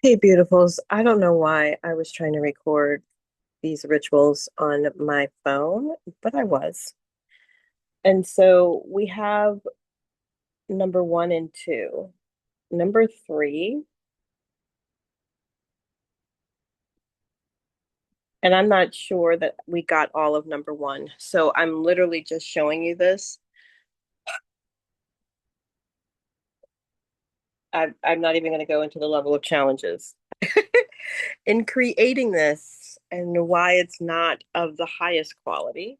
Hey, beautifuls. I don't know why I was trying to record these rituals on my phone, but I was. And so we have number one and two. Number three, and I'm not sure that we got all of number one. So I'm literally just showing you this. I'm not even going to go into the level of challenges in creating this and why it's not of the highest quality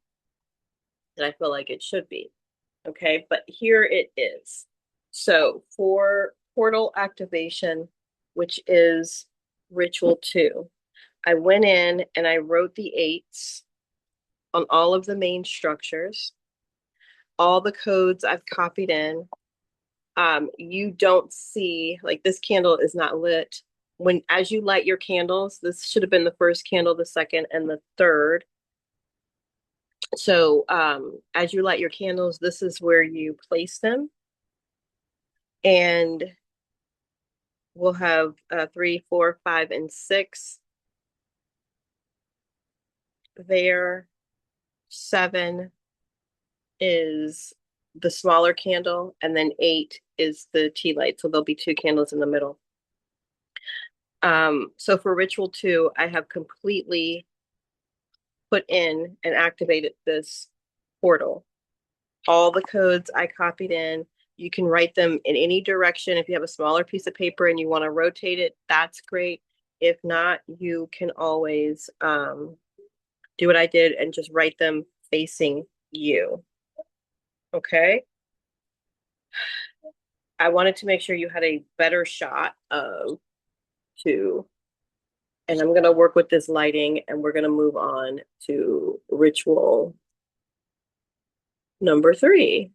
that I feel like it should be. Okay, but here it is. So for portal activation, which is ritual two, I went in and I wrote the eights on all of the main structures. All the codes I've copied in. You don't see, like, this candle is not lit. When as you light your candles, this should have been the first candle, the second, and the third. So as you light your candles, this is where you place them. And we'll have three, four, five, and six there. Seven is the smaller candle, and then eight is the tea light. So there'll be two candles in the middle. So for ritual two, I have completely put in and activated this portal. All the codes I copied in. You can write them in any direction. If you have a smaller piece of paper and you want to rotate it, that's great. If not, you can always do what I did and just write them facing you. Okay. I wanted to make sure you had a better shot of two. And I'm going to work with this lighting and we're going to move on to ritual number three.